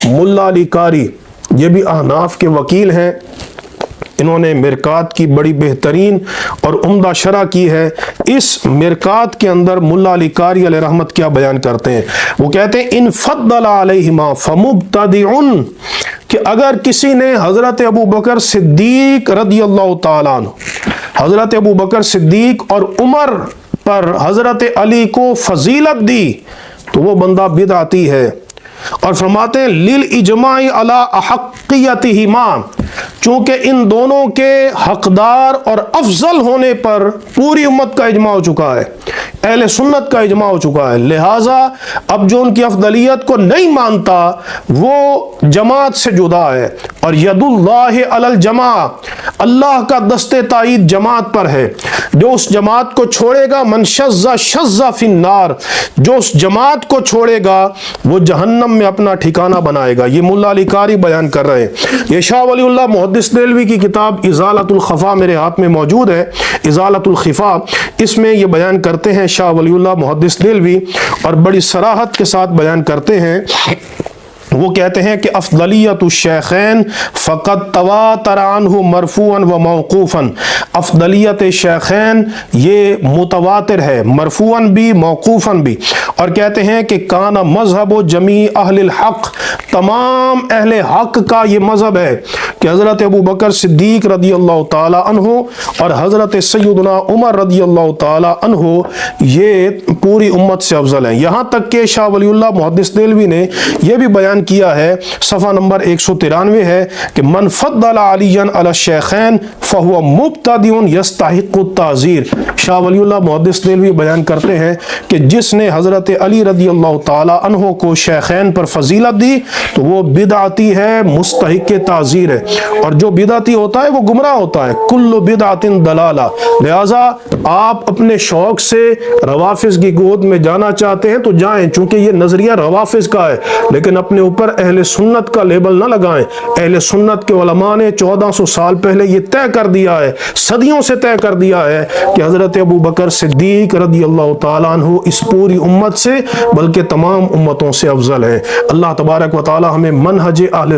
ملا علی قاری یہ بھی احناف کے وکیل ہیں، انہوں نے مرکات کی بڑی بہترین اور عمدہ شرح کی ہے۔ اس مرکات کے اندر ملا علی قاری علیہ رحمت کیا بیان کرتے ہیں؟ وہ کہتے ہیں ان فضل علیہما فمبتدع، کہ اگر کسی نے حضرت ابو بکر صدیق رضی اللہ تعالیٰ عنہ، حضرت ابو بکر صدیق اور عمر پر حضرت علی کو فضیلت دی تو وہ بندہ بدعتی ہے۔ اور فرماتے ہیں للاجماع علی احقیتہما، چونکہ ان دونوں کے حقدار اور افضل ہونے پر پوری امت کا اجماع ہو چکا ہے، اہل سنت کا اجماع ہو چکا ہے، لہٰذا اب جو ان کی افضلیت کو نہیں مانتا وہ جماعت سے جدا ہے۔ اور ید اللہ علی الجماع، اللہ کا دست تائید جماعت پر ہے، جو اس جماعت کو چھوڑے گا من شذ شذ فی النار، جو اس جماعت کو چھوڑے گا وہ جہنم میں اپنا ٹھکانہ بنائے گا۔ یہ ملا علی قاری بیان کر رہے ہیں۔ یہ شاہ ولی اللہ محدث دہلوی کی کتاب ازالۃ الخفا میرے ہاتھ میں موجود ہے، ازالۃ الخفا، اس میں یہ بیان کرتے ہیں شاہ ولی اللہ محدث دہلوی، اور بڑی صراحت کے ساتھ بیان کرتے ہیں۔ وہ کہتے ہیں کہ افضلیت الشیخین فقط تواتر عنہ مرفوعا و موقوفا، افضلیت شیخین یہ متواتر ہے، مرفوعا بھی موقوفا بھی۔ اور کہتے ہیں کہ کان مذہب جمیع اہل الحق، تمام اہل حق کا یہ مذہب ہے کہ حضرت ابو بکر صدیق رضی اللہ تعالی عنہ اور حضرت سیدنا عمر رضی اللہ تعالی عنہ یہ پوری امت سے افضل ہیں۔ یہاں تک کہ شاہ ولی اللہ محدث دہلوی نے یہ بھی بیان کیا ہے، صفحہ نمبر 193 ہے کہ من فضل علیٰ علی الشیخین فہو مبتدع یستحق التعزیر۔ شاہ ولی اللہ محدث دہلوی بیان کرتے ہیں کہ جس نے حضرت علی رضی اللہ تعالی عنہ کو شیخین پر فضیلت دی تو وہ بدعتی ہے، مستحق تعزیر ہے، اور جو بدعتی ہوتا ہے وہ گمراہ ہوتا ہے۔ کل بدعت ضلالہ، لہٰذا آپ اپنے شوق سے روافض کی گود میں جانا چاہتے ہیں تو جائیں، چونکہ یہ نظریہ روافض کا ہے، لیکن اپنے اوپر اہل سنت کا لیبل نہ لگائیں۔ اہل سنت کے علماء نے 1400 سال پہلے یہ طے کر دیا ہے، صدیوں سے طے کر دیا ہے کہ حضرت ابو بکر صدیق رضی اللہ تعالیٰ عنہ اس پوری امت سے بلکہ تمام امتوں سے افضل ہے۔ اللہ تبارک و تعالی ہمیں منہج اہل